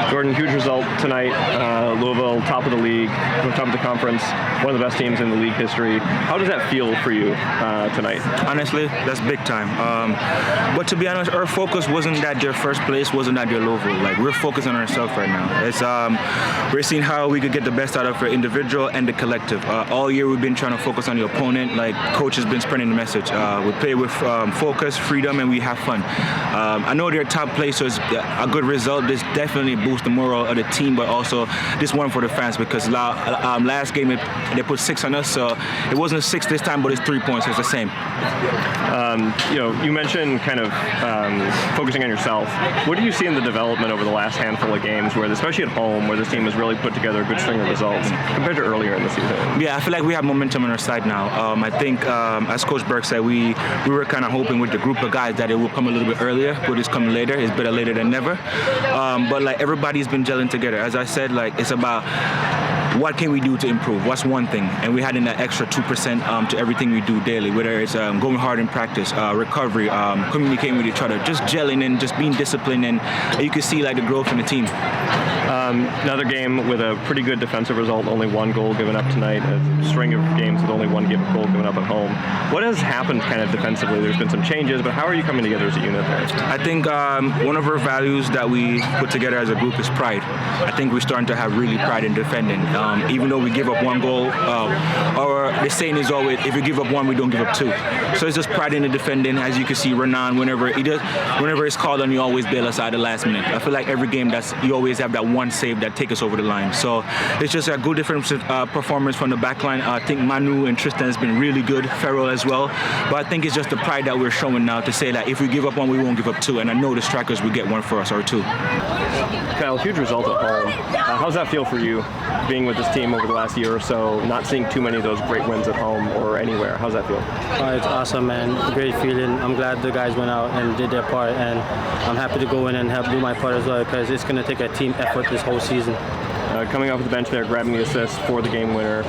Jordan, huge result tonight. Louisville, top of the league, top of the conference, one of the best teams in the league history. How does that feel for you tonight? Honestly, that's big time. But to be honest, our focus wasn't that their first place, wasn't that their Louisville. Like, we're focused on ourselves right now. It's we're seeing how we could get the best out of our individual and the collective. All year we've been trying to focus on the opponent. Like, coach has been spreading the message. We play with focus, freedom, and we have fun. I know they're top place, so it's a good result. This definitely boosts the morale of the team, but also this one for the fans, because last game they put 6 on us, so it wasn't 6 this time, but it's 3 points. So it's the same. You mentioned kind of focusing on yourself. What do you see in the development over the last handful of games, where, especially at home, where this team has really put together a good string of results compared to earlier in the season? Yeah, I feel like we have momentum on our side now. I think, as Coach Burke said, we were kind of hoping with the group of guys that it will come a little bit earlier, but it's coming later. It's better later than never. But like, everybody's been gelling together. As I said, like, it's about what can we do to improve? What's one thing? And we had in that extra 2% to everything we do daily, whether it's going hard in practice, recovery, communicating with each other, just gelling and just being disciplined, and you can see like the growth in the team. Another game with a pretty good defensive result, only 1 goal given up tonight, a string of games with only 1 goal given up at home. What has happened kind of defensively? There's been some changes, but how are you coming together as a unit there? I think one of our values that we put together as a group is pride. I think we're starting to have really pride in defending. Even though we give up 1 goal, or the saying is always, if you give up 1, we don't give up 2. So it's just pride in the defending. As you can see, Renan, whenever it's called on, you always bail us out at the last minute. I feel like every game you always have that one save that take us over the line. So it's just a good different performance from the back line. I think Manu and Tristan has been really good, Farrell as well. But I think it's just the pride that we're showing now to say that if we give up 1, we won't give up 2. And I know the strikers will get 1 for us, or 2. Kyle, huge result at home. How's that feel for you, being with this team over the last year or so, not seeing too many of those great wins at home or anywhere? How's that feel? It's awesome, man. Great feeling. I'm glad the guys went out and did their part, and I'm happy to go in and help do my part as well, because it's going to take a team effort this whole season. Coming off the bench there, grabbing the assist for the game winner.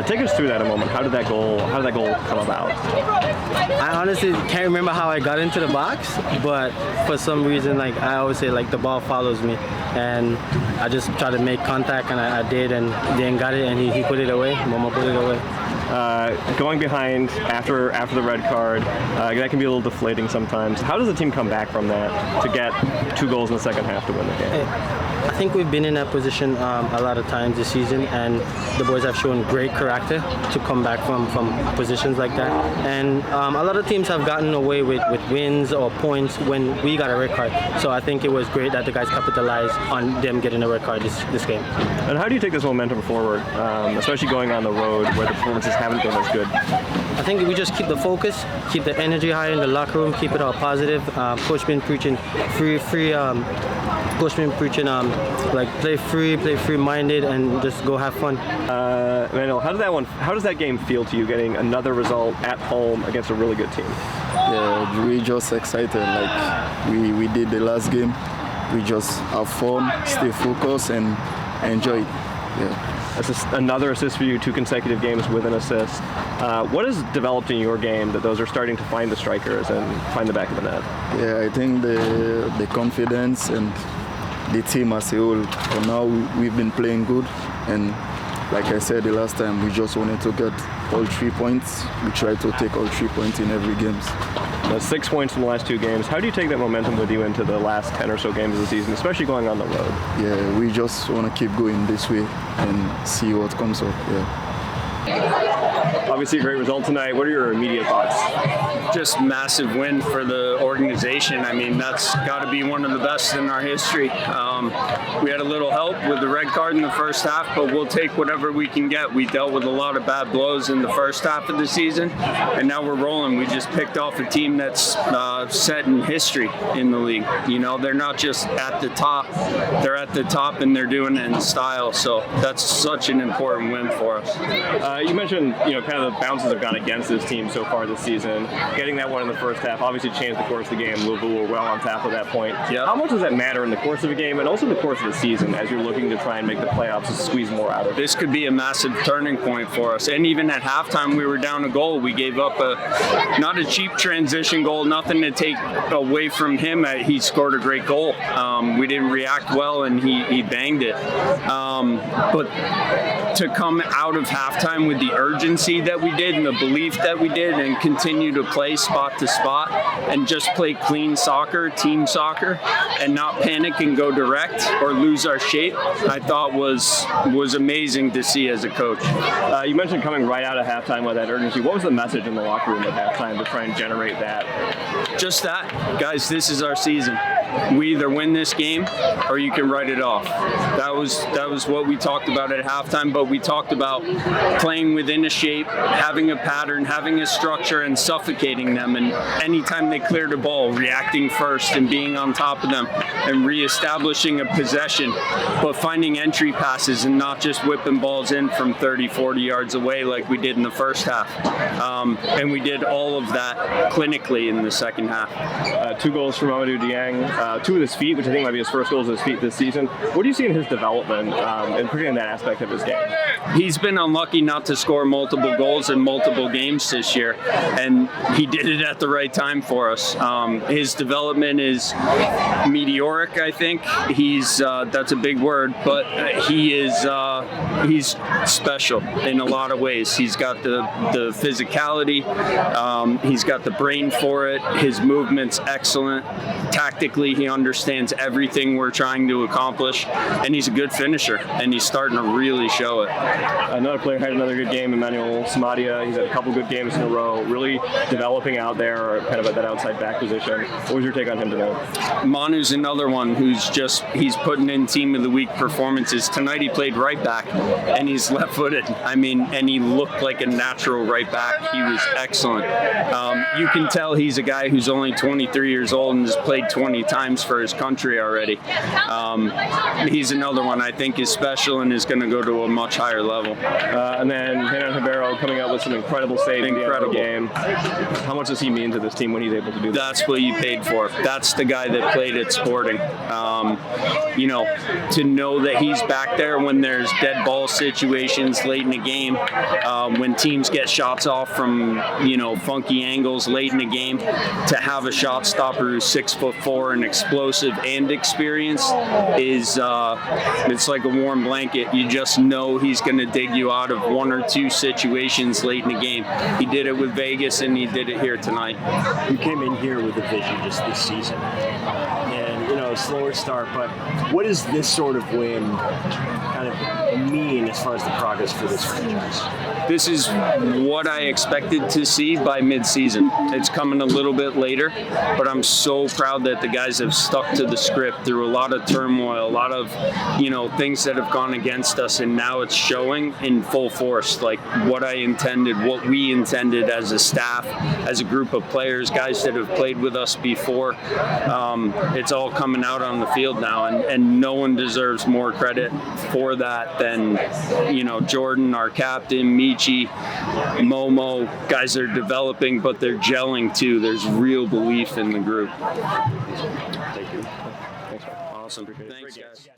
Take us through that a moment. How did that goal come about? I honestly can't remember how I got into the box, but for some reason, like I always say, like the ball follows me, and I just tried to make contact, and I did, and then got it, and he put it away. Momo put it away. Going behind after the red card, that can be a little deflating sometimes. How does the team come back from that to get 2 goals in the second half to win the game? I think we've been in that position a lot of times this season, and the boys have shown great character to come back from positions like that. And a lot of teams have gotten away with wins or points when we got a red card. So I think it was great that the guys capitalized on them getting a red card this game. And how do you take this momentum forward, especially going on the road where the performances haven't been as good? I think we just keep the focus, keep the energy high in the locker room, keep it all positive. Coach been preaching Coach been preaching like play free-minded, and just go have fun. Manuel, how does that game feel to you, getting another result at home against a really good team? Yeah, we just excited. Like we did the last game. We just have fun, stay focused, and enjoy it. Yeah. Another assist for you, 2 consecutive games with an assist. What has developed in your game that those are starting to find the strikers and find the back of the net? Yeah, I think the confidence and the team as a whole. For now, we've been playing good, and like I said the last time, we just wanted to get all 3 points. We try to take all 3 points in every game. 6 points from the last 2 games. How do you take that momentum with you into the last 10 or so games of the season, especially going on the road? Yeah, we just want to keep going this way and see what comes up. Yeah. Obviously a great result tonight. What are your immediate thoughts? Just massive win for the organization. I mean, that's got to be one of the best in our history. We had a little help with the red card in the first half, but we'll take whatever we can get. We dealt with a lot of bad blows in the first half of the season, and now we're rolling. We just picked off a team that's set in history in the league. You know, they're not just at the top. They're at the top, and they're doing it in style. So that's such an important win for us. You mentioned, kind of the bounces have gone against this team so far this season. Getting that one in the first half obviously changed the course of the game. Louisville were well on top of that point. Yep. How much does that matter in the course of a game, and also the course of the season as you're looking to try and make the playoffs and squeeze more out of it? This could be a massive turning point for us. And even at halftime, we were down a goal. We gave up not a cheap transition goal, nothing to take away from him. He scored a great goal. We didn't react well, and he banged it. But to come out of halftime with the urgency that we did and the belief that we did, and continue to play spot to spot and just play clean soccer, team soccer, and not panic and go direct or lose our shape, I thought was amazing to see as a coach. You mentioned coming right out of halftime with that urgency. What was the message in the locker room at halftime to try and generate that? Just that, guys, this is our season. We either win this game or you can write it off. That was what we talked about at halftime, but we talked about playing within a shape, having a pattern, having a structure, and suffocating them. And anytime they cleared a ball, reacting first and being on top of them and reestablishing a possession, but finding entry passes and not just whipping balls in from 30, 40 yards away like we did in the first half. And we did all of that clinically in the second half. 2 goals from Amadou Dieng, 2 with his feet, which I think might be his first goals with his feet this season. What do you see in his development, and particularly in that aspect of his game? He's been unlucky not to score multiple goals in multiple games this year, and he did it at the right time for us. His development is meteoric, I think. He's that's a big word, but he's special in a lot of ways. He's got the physicality, he's got the brain for it. His movement's excellent. Tactically, he understands everything we're trying to accomplish, and he's a good finisher, and he's starting to really show it. Another player had another good game, Emmanuel Samadia. He's had a couple good games in a row, really developing out there, kind of at that outside back position. What was your take on him tonight? Manu's another one he's putting in team of the week performances. Tonight he played right back, and he's left-footed. And he looked like a natural right back. He was excellent. You can tell he's a guy who's only 23 years old and has played 20 times for his country already. He's another one I think is special and is going to go to a much higher level. And then Renan Ribeiro coming out with some incredible saves in the game. How much does he mean to this team when he's able to do that? That's what you paid for. That's the guy that played at Sporting. To know that he's back there when there's dead ball situations late in the game, when teams get shots off from funky angles late in the game, to have a shot stopper who's 6'4" and explosive and experienced is it's like a warm blanket. You just know he's going to dig you out of 1 or 2 situations late in the game. He did it with Vegas, and he did it here tonight. You came in here with a vision just this season, and a slower start, but what does this sort of win kind of mean as far as the progress for this franchise? This is what I expected to see by mid-season. It's coming a little bit later, but I'm so proud that the guys have stuck to the script through a lot of turmoil, a lot of, things that have gone against us, and now it's showing in full force, like what I intended, what we intended as a staff, as a group of players, guys that have played with us before. It's all coming out on the field now, and no one deserves more credit for that than, Jordan, our captain, Michi, Momo. Guys are developing, but they're gelling too. There's real belief in the group. Thank you. Awesome. Thanks, guys.